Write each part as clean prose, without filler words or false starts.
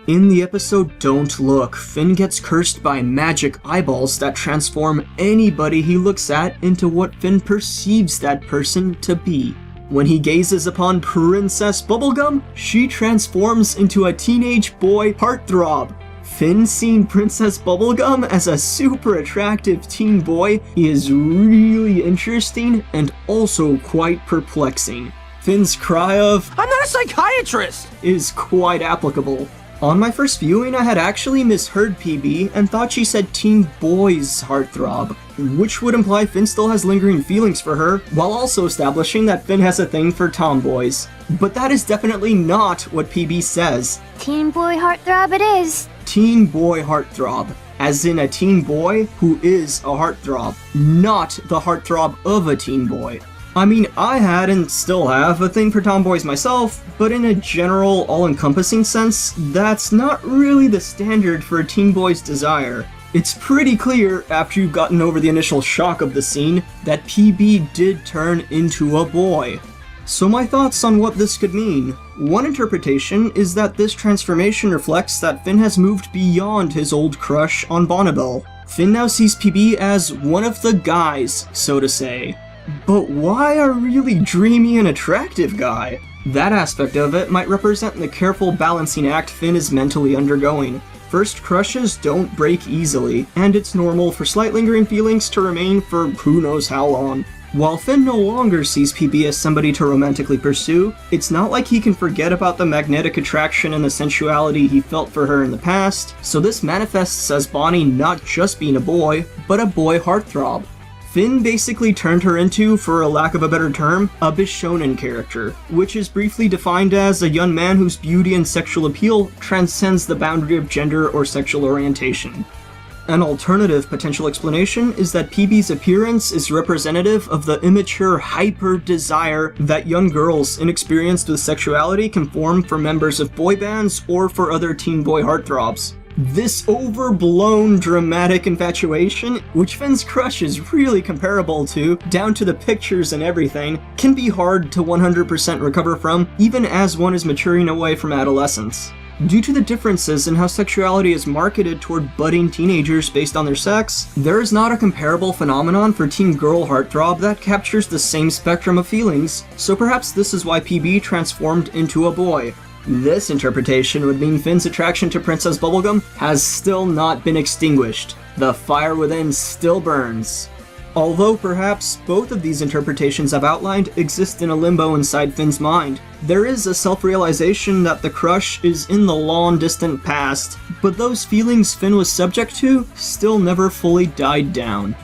In the episode Don't Look, Finn gets cursed by magic eyeballs that transform anybody he looks at into what Finn perceives that person to be. When he gazes upon Princess Bubblegum, she transforms into a teenage boy heartthrob. Finn seeing Princess Bubblegum as a super attractive teen boy is really interesting and also quite perplexing. Finn's cry of, "I'm not a psychiatrist!" is quite applicable. On my first viewing, I had actually misheard PB and thought she said teen boy's heartthrob, which would imply Finn still has lingering feelings for her, while also establishing that Finn has a thing for tomboys. But that is definitely not what PB says. Teen boy heartthrob it is. Teen boy heartthrob, as in a teen boy who is a heartthrob, not the heartthrob of a teen boy. I mean, I had and still have a thing for tomboys myself, but in a general, all-encompassing sense, that's not really the standard for a teen boy's desire. It's pretty clear, after you've gotten over the initial shock of the scene, that PB did turn into a boy. So my thoughts on what this could mean. One interpretation is that this transformation reflects that Finn has moved beyond his old crush on Bonnibel. Finn now sees PB as one of the guys, so to say. But why a really dreamy and attractive guy? That aspect of it might represent the careful balancing act Finn is mentally undergoing. First crushes don't break easily, and it's normal for slight lingering feelings to remain for who knows how long. While Finn no longer sees PB as somebody to romantically pursue, it's not like he can forget about the magnetic attraction and the sensuality he felt for her in the past, so this manifests as Bonnie not just being a boy, but a boy heartthrob. Finn basically turned her into, for a lack of a better term, a Bishonen character, which is briefly defined as a young man whose beauty and sexual appeal transcends the boundary of gender or sexual orientation. An alternative potential explanation is that PB's appearance is representative of the immature hyper-desire that young girls inexperienced with sexuality can form for members of boy bands or for other teen boy heartthrobs. This overblown dramatic infatuation, which Finn's crush is really comparable to, down to the pictures and everything, can be hard to 100% recover from, even as one is maturing away from adolescence. Due to the differences in how sexuality is marketed toward budding teenagers based on their sex, there is not a comparable phenomenon for teen girl heartthrob that captures the same spectrum of feelings, so perhaps this is why PB transformed into a boy. This interpretation would mean Finn's attraction to Princess Bubblegum has still not been extinguished. The fire within still burns. Although perhaps both of these interpretations I've outlined exist in a limbo inside Finn's mind, there is a self-realization that the crush is in the long-distant past, but those feelings Finn was subject to still never fully died down.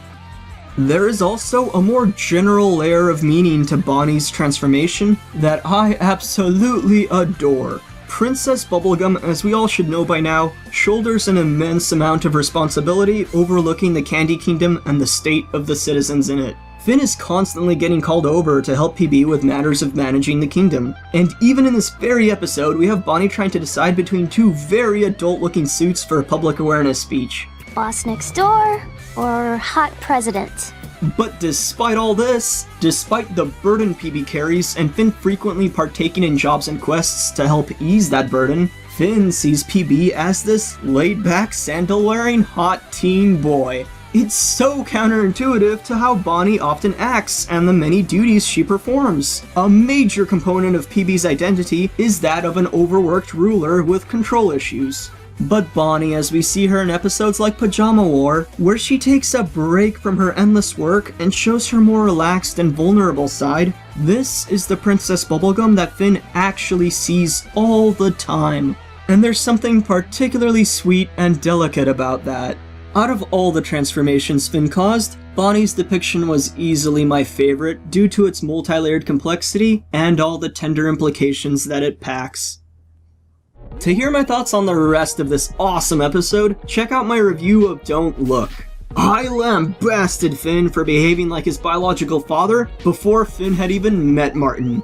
There is also a more general layer of meaning to Bonnie's transformation that I absolutely adore. Princess Bubblegum, as we all should know by now, shoulders an immense amount of responsibility overlooking the Candy Kingdom and the state of the citizens in it. Finn is constantly getting called over to help PB with matters of managing the kingdom. And even in this very episode, we have Bonnie trying to decide between two very adult-looking suits for a public awareness speech. Boss next door or hot president? But despite all this, despite the burden PB carries and Finn frequently partaking in jobs and quests to help ease that burden, Finn sees PB as this laid-back, sandal-wearing, hot teen boy. It's so counterintuitive to how Bonnie often acts and the many duties she performs. A major component of PB's identity is that of an overworked ruler with control issues. But Bonnie, as we see her in episodes like Pajama War, where she takes a break from her endless work and shows her more relaxed and vulnerable side, this is the Princess Bubblegum that Finn actually sees all the time. And there's something particularly sweet and delicate about that. Out of all the transformations Finn caused, Bonnie's depiction was easily my favorite due to its multi-layered complexity and all the tender implications that it packs. To hear my thoughts on the rest of this awesome episode, check out my review of Don't Look. I lambasted Finn for behaving like his biological father before Finn had even met Martin.